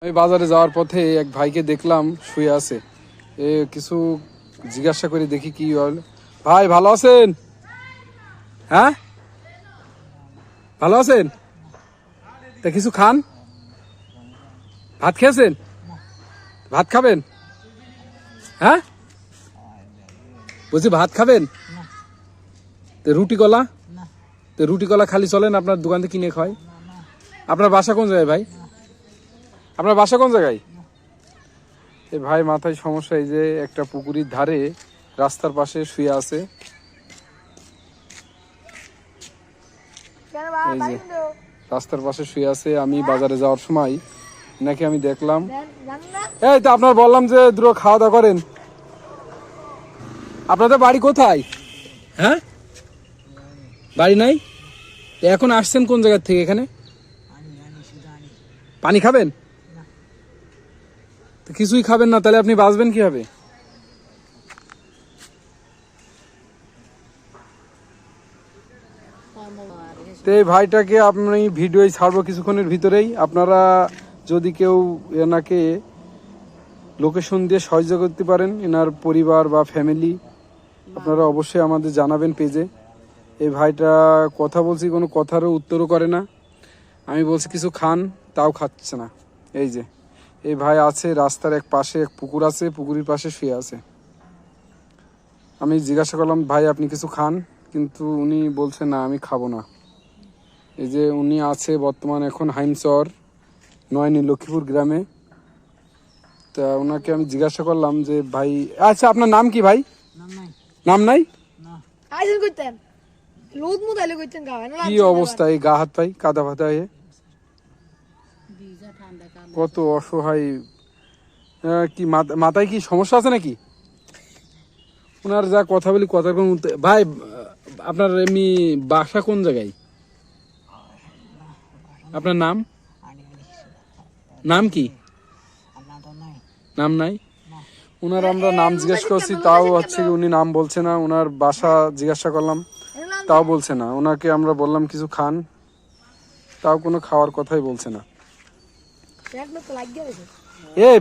আমি বাজারে যাওয়ার পথে এক ভাইকে দেখলাম শুয়ে আছে। কিছু জিজ্ঞাসা করে দেখি কি হল। ভাই ভালো আছেন? হ্যাঁ ভালো আছেন? তা কিছু খান? ভাত খেয়েছেন? ভাত খাবেন? হ্যাঁ বলছি ভাত খাবেন? তো রুটি কলা? তো রুটি কলা খালি চলেন আপনার দোকান থেকে কিনে খায়? আপনার বাসা কোন জায়গায় ভাই? আপনার বাসা কোন জায়গায়? এই ভাই মাথায় সমস্যা, এই যে একটা পুকুরের ধারে রাস্তার পাশে শুয়ে আছে। এই যে রাস্তার পাশে শুয়ে আছে। আমি বাজারে যাওয়ার সময় নাকি আমি দেখলাম। এই তো আপনার বললাম যে দ্রুত খাওয়া দাওয়া করেন। আপনাদের বাড়ি কোথায়? হ্যাঁ বাড়ি নাই? এখন আসছেন কোন জায়গা থেকে এখানে? পানি খাবেন? তো কিছুই খাবেন না, তাহলে আপনি বাঁচবেন কিভাবে? তো এই ভাইটাকে আপনি ভিডিও ছাড়বো কিছুক্ষণের ভিতরেই। আপনারা যদি কেউ এনাকে লোকেশন দিয়ে সাহায্য করতে পারেন, এনার পরিবার বা ফ্যামিলি, আপনারা অবশ্যই আমাদের জানাবেন পেজে। এই ভাইটা কথা বলছি, কোনো কথারও উত্তরও করে না। আমি বলছি কিছু খান, তাও খাচ্ছে না। এই যে এই ভাই আছে রাস্তার এক পাশে, এক পুকুর আছে, পুকুরের পাশে শুয়ে আছে। আমি জিজ্ঞাসা করলাম ভাই আপনি কিছু খান, কিন্তু উনি বলছে না আমি খাবো না। এই যে উনি আছে বর্তমান এখন হাইমচর নয়নি লক্ষ্মীপুর গ্রামে। তা ওনাকে আমি জিজ্ঞাসা করলাম যে ভাই, আচ্ছা আপনার নাম কি ভাই? নাম নাই? কি অবস্থা, এই গা হাত পাই কাদা ফাদা হয়ে কত অসহায়। কি মাথায় কি সমস্যা আছে নাকি? ওনার যা কথা বলি কথার কোন ভাই আপনার এমনি বাসা কোন জায়গায়? আপনার নাম? নাম কি? নাম নাই? ওনার আমরা নাম জিজ্ঞেস করছি, তাও হচ্ছে উনি নাম বলছে না। ওনার বাসা জিজ্ঞাসা করলাম, তাও বলছে না। ওনাকে আমরা বললাম কিছু খান, তাও কোনো খাওয়ার কথাই বলছে না।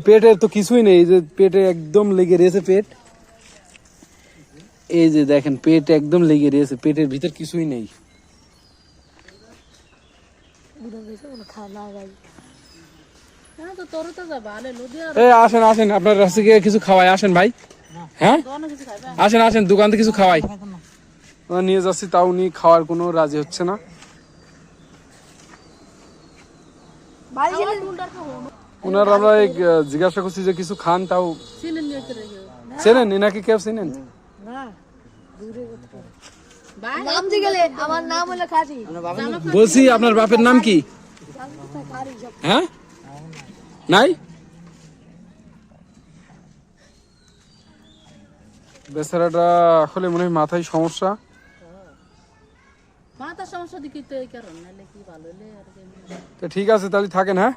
পেটে তো কিছুই নেই, এই যে পেটে একদম লেগে রয়েছে পেট। এই যে দেখেন পেট একদম লেগে রয়েছে, পেটের ভিতর কিছুই নেই। আসেন আসেন, আপনার কাছ থেকে কিছু খাওয়াই, আসেন ভাই। হ্যাঁ আসেন আসেন, দোকান থেকে কিছু খাওয়াই। নিয়ে যাচ্ছি, তাও উনি খাওয়ার কোনো রাজি হচ্ছে না। ওনার আমরা জিজ্ঞাসা করছি যে কিছু খান, তাও চেনেন এনাকে? কেউ চেনেন? বলছি আপনার বাপের নাম কি? হ্যাঁ নাই? বেচারাটা আসলে মনে হয় মাথায় সমস্যা। ঠিক আছে তাহলে থাকেন। হ্যাঁ